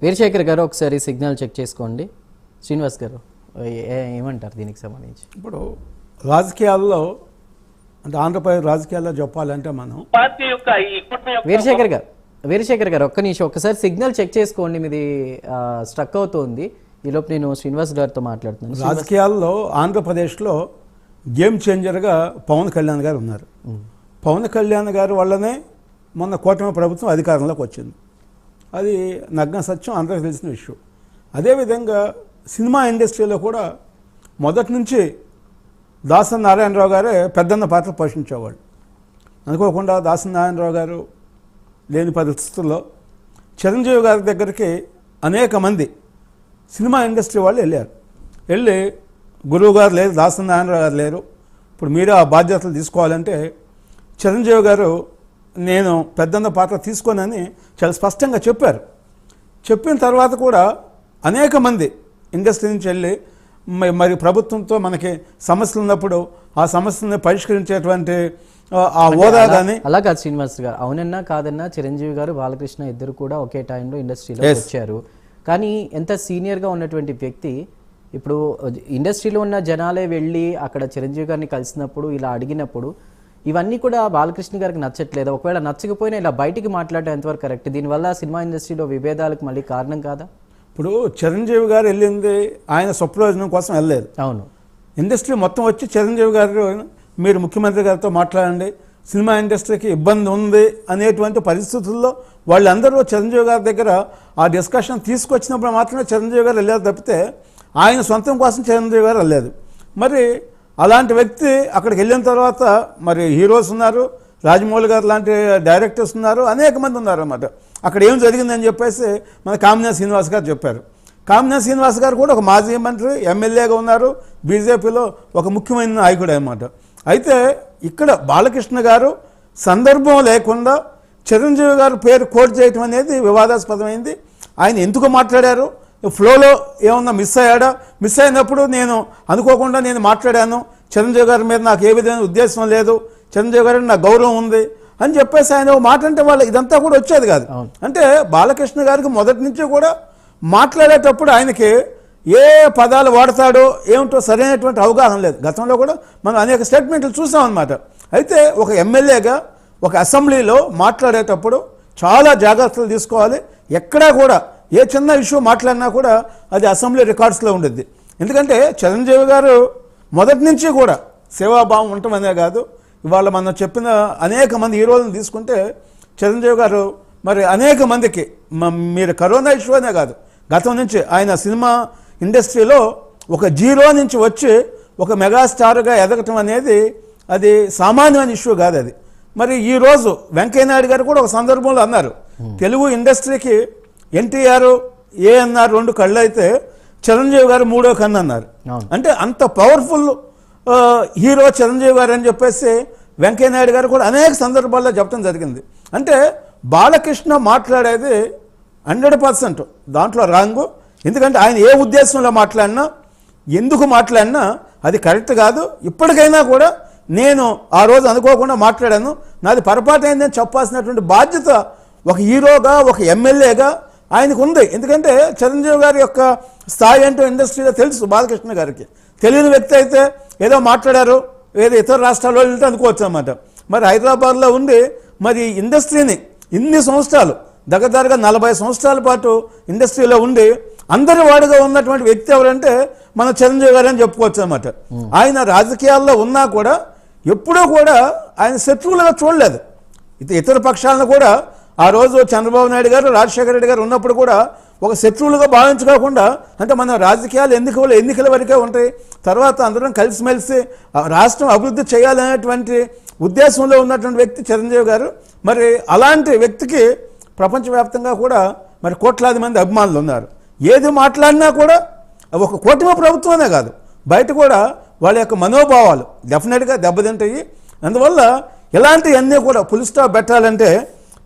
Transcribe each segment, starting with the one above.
వీరశేఖర్ గారు ఒకసారి signal check చేసుకోండి. శ్రీనివాస్ గారు ఏమంటారు దీనికి సంబంధించి? ఇప్పుడు రాజకీయాల్లో అంటే ఆంధ్రప్రదేశ్ రాజకీయాల్లో చెప్పాలంటే మనం వీరశేఖర్ గారు ఒక్క నిమిషం ఒకసారి సిగ్నల్ చెక్ చేసుకోండి, మీది స్ట్రక్ అవుతుంది. ఈలోపు నేను శ్రీనివాస్ గారితో మాట్లాడుతున్నాను. రాజకీయాల్లో ఆంధ్రప్రదేశ్లో గేమ్ చేంజర్గా పవన్ కళ్యాణ్ గారు ఉన్నారు. పవన్ కళ్యాణ్ గారు వల్లనే మొన్న కూటమి ప్రభుత్వం అధికారంలోకి వచ్చింది. అది నగ్న సత్యం, అందరికీ తెలిసిన విషయం. అదేవిధంగా సినిమా ఇండస్ట్రీలో కూడా మొదటి నుంచి దాసరి నారాయణరావు గారే పెద్దన్న పాత్ర పోషించేవాళ్ళు. అనుకోకుండా దాసరి నారాయణరావు గారు లేని పరిస్థితుల్లో చిరంజీవి గారి దగ్గరికి అనేక మంది సినిమా ఇండస్ట్రీ వాళ్ళు వెళ్ళి గురువు గారు లేరు, దాసరి నారాయణరావు గారు లేరు, ఇప్పుడు మీరే ఆ బాధ్యతలు తీసుకోవాలంటే చిరంజీవి గారు నేను పెద్దన్న పాత్ర తీసుకోనని చాలా స్పష్టంగా చెప్పారు. చెప్పిన తర్వాత కూడా అనేక మంది ఇండస్ట్రీ నుంచి వెళ్ళి మరి ప్రభుత్వంతో మనకి సమస్యలు ఉన్నప్పుడు ఆ సమస్యలను పరిష్కరించేటువంటి ఆ హోదా కానీ అలా కాదు శ్రీనివాస్ గారు. అవునన్నా కాదన్నా చిరంజీవి గారు బాలకృష్ణ ఇద్దరు కూడా ఒకే టైంలో ఇండస్ట్రీలో వచ్చారు. కానీ ఎంత సీనియర్గా ఉన్నటువంటి వ్యక్తి ఇప్పుడు ఇండస్ట్రీలో ఉన్న జనాలే వెళ్ళి అక్కడ చిరంజీవి గారిని కలిసినప్పుడు ఇలా అడిగినప్పుడు ఇవన్నీ కూడా బాలకృష్ణ గారికి నచ్చట్లేదు. ఒకవేళ నచ్చకపోయినా ఇలా బయటికి మాట్లాడడం ఎంతవరకు కరెక్ట్? దీనివల్ల సినిమా ఇండస్ట్రీలో విభేదాలకు మళ్ళీ కారణం కాదా? ఇప్పుడు చిరంజీవి గారు వెళ్ళింది ఆయన స్వప్రయోజనం కోసం వెళ్ళలేదు. అవును, ఇండస్ట్రీ మొత్తం వచ్చి చిరంజీవి గారు మీరు ముఖ్యమంత్రి గారితో మాట్లాడండి, సినిమా ఇండస్ట్రీకి ఇబ్బంది ఉంది అనేటువంటి పరిస్థితుల్లో వాళ్ళందరూ చిరంజీవి గారి దగ్గర ఆ డిస్కషన్ తీసుకొచ్చినప్పుడు మాత్రమే చిరంజీవి గారు వెళ్ళారు తప్పితే ఆయన సొంతం కోసం చిరంజీవి గారు వెళ్ళలేదు. మరి అలాంటి వ్యక్తి అక్కడికి వెళ్ళిన తర్వాత మరి హీరోస్ ఉన్నారు, రాజమౌళి గారు లాంటి డైరెక్టర్స్ ఉన్నారు, అనేక మంది ఉన్నారు అన్నమాట. అక్కడ ఏం జరిగిందని చెప్పేసి మన కామినేని శ్రీనివాస్ గారు చెప్పారు. కామినేని శ్రీనివాస్ గారు కూడా ఒక మాజీ మంత్రి, ఎమ్మెల్యేగా ఉన్నారు, బీజేపీలో ఒక ముఖ్యమైన నాయకుడు అన్నమాట. అయితే ఇక్కడ బాలకృష్ణ గారు సందర్భం లేకుండా చిరంజీవి గారు పేరు కోట్ చేయటం అనేది వివాదాస్పదమైంది. ఆయన ఎందుకు మాట్లాడారు, ఫ్లోలో ఏమన్నా మిస్ అయ్యాడా, మిస్ అయినప్పుడు నేను అనుకోకుండా నేను మాట్లాడాను, చిరంజీవి గారి మీద నాకు ఏ విధమైన ఉద్దేశం లేదు, చిరంజీవి గారికి నాకు గౌరవం ఉంది అని చెప్పేసి ఆయన మాట అంటే వాళ్ళు ఇదంతా కూడా వచ్చేది కాదు. అంటే బాలకృష్ణ గారికి మొదటి నుంచి కూడా మాట్లాడేటప్పుడు ఆయనకి ఏ పదాలు వాడతాడో ఏమిటో సరైనటువంటి అవగాహన లేదు. గతంలో కూడా మనం అనేక స్టేట్మెంట్లు చూసాం అన్నమాట. అయితే ఒక ఎమ్మెల్యేగా ఒక అసెంబ్లీలో మాట్లాడేటప్పుడు చాలా జాగ్రత్తలు తీసుకోవాలి. ఎక్కడా కూడా ఏ చిన్న ఇష్యూ మాట్లాడినా కూడా అది అసెంబ్లీ రికార్డ్స్లో ఉండేది. ఎందుకంటే చిరంజీవి గారు మొదటి నుంచి కూడా సేవాభావం ఉండటమనే కాదు, ఇవాళ మనం చెప్పిన అనేక మంది హీరోలను తీసుకుంటే చిరంజీవి గారు మరి అనేక మందికి మీరు కరోనా ఇష్యూ అనే కాదు, గతం నుంచి ఆయన సినిమా ఇండస్ట్రీలో ఒక జీరో నుంచి వచ్చి ఒక మెగాస్టార్గా ఎదగటం అనేది అది సామాన్యమైన ఇష్యూ కాదు అది. మరి ఈరోజు వెంకయ్యనాయుడు గారు కూడా ఒక సందర్భంలో అన్నారు, తెలుగు ఇండస్ట్రీకి ఎన్టీఆర్ ఏఎన్ఆర్ 2 కళ్ళు అయితే చిరంజీవి గారు 3వ కన్ను అన్నారు. అంటే అంత పవర్ఫుల్ హీరో చిరంజీవి గారు అని చెప్పేసి వెంకయ్యనాయుడు గారు కూడా అనేక సందర్భాల్లో చెప్పడం జరిగింది. అంటే బాలకృష్ణ మాట్లాడేది 100% దాంట్లో రాంగు. ఎందుకంటే ఆయన ఏ ఉద్దేశంలో మాట్లాడినా ఎందుకు మాట్లాడినా అది కరెక్ట్ కాదు. ఇప్పటికైనా కూడా నేను ఆ రోజు అనుకోకుండా మాట్లాడాను, నాది పొరపాటు అయిందని చెప్పాల్సినటువంటి బాధ్యత ఒక హీరోగా ఒక ఎమ్మెల్యేగా ఆయనకు ఉంది. ఎందుకంటే చిరంజీవి గారి యొక్క స్థాయి ఏంటో ఇండస్ట్రీలో తెలుసు బాలకృష్ణ గారికి. తెలియని వ్యక్తి అయితే ఏదో మాట్లాడారు, ఏదో ఇతర రాష్ట్రాల్లో వెళ్తే అనుకోవచ్చు అన్నమాట. మరి హైదరాబాద్లో ఉండి మరి ఇండస్ట్రీని ఇన్ని సంవత్సరాలు దగ్గరగా 40 సంవత్సరాల పాటు ఇండస్ట్రీలో ఉండి అందరి వాడుగా ఉన్నటువంటి వ్యక్తి ఎవరంటే మన చిరంజీవి గారు అని చెప్పుకోవచ్చు అన్నమాట. ఆయన రాజకీయాల్లో ఉన్నా కూడా ఎప్పుడూ కూడా ఆయన శత్రువులుగా చూడలేదు. ఇతర పక్షాలను కూడా ఆ రోజు చంద్రబాబు నాయుడు గారు, రాజశేఖర రెడ్డి గారు ఉన్నప్పుడు కూడా ఒక శత్రువులుగా భావించుకోకుండా, అంటే మన రాజకీయాలు ఎన్నికల వరకే ఉంటాయి, తర్వాత అందరం కలిసిమెలిసి రాష్ట్రం అభివృద్ధి చేయాలనేటువంటి ఉద్దేశంలో ఉన్నటువంటి వ్యక్తి చిరంజీవి గారు. మరి అలాంటి వ్యక్తికి ప్రపంచవ్యాప్తంగా కూడా మరి కోట్లాది మంది అభిమానులు ఉన్నారు. ఏది మాట్లాడినా కూడా ఒక కూటమి ప్రభుత్వమే కాదు, బయట కూడా వాళ్ళ యొక్క మనోభావాలు డెఫినెట్గా దెబ్బతింటాయి. అందువల్ల ఇలాంటివన్నీ కూడా ఫుల్ స్టాప్ పెట్టాలంటే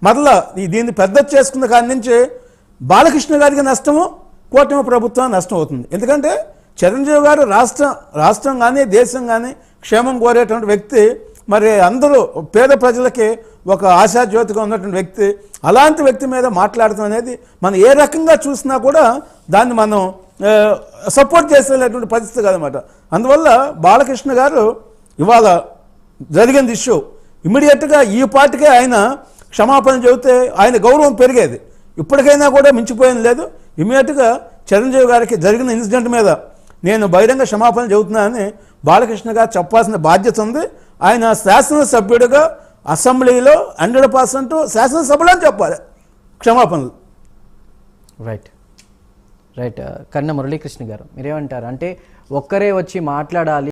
మరలా దీన్ని పెద్ద చేసుకున్న కాడి నుంచి బాలకృష్ణ గారికి నష్టము, కూటమి ప్రభుత్వం నష్టం అవుతుంది. ఎందుకంటే చిరంజీవి గారు రాష్ట్రం కానీ దేశం కానీ క్షేమం కోరేటువంటి వ్యక్తి. మరి అందరూ పేద ప్రజలకి ఒక ఆశాజ్యోతిగా ఉన్నటువంటి వ్యక్తి, అలాంటి వ్యక్తి మీద మాట్లాడటం అనేది మనం ఏ రకంగా చూసినా కూడా దాన్ని మనం సపోర్ట్ చేసేటువంటి పరిస్థితి కాదనమాట. అందువల్ల బాలకృష్ణ గారు ఇవాళ జరిగింది ఇష్యూ ఇమ్మీడియట్గా ఈ పార్టీకే ఆయన క్షమాపణ చెబితే ఆయన గౌరవం పెరిగేది. ఇప్పటికైనా కూడా మించిపోయింది లేదు. ఇమ్మీడియట్గా చిరంజీవి గారికి జరిగిన ఇన్సిడెంట్ మీద నేను బహిరంగ క్షమాపణ చెబుతున్నానని బాలకృష్ణ గారు చెప్పాల్సిన బాధ్యత ఉంది. ఆయన శాసనసభ్యుడిగా అసెంబ్లీలో 100% శాసనసభలో చెప్పాలి క్షమాపణలు. రైట్ రైట్ కన్నా మురళీకృష్ణ గారు మీరేమంటారు? అంటే ఒక్కరే వచ్చి మాట్లాడాలి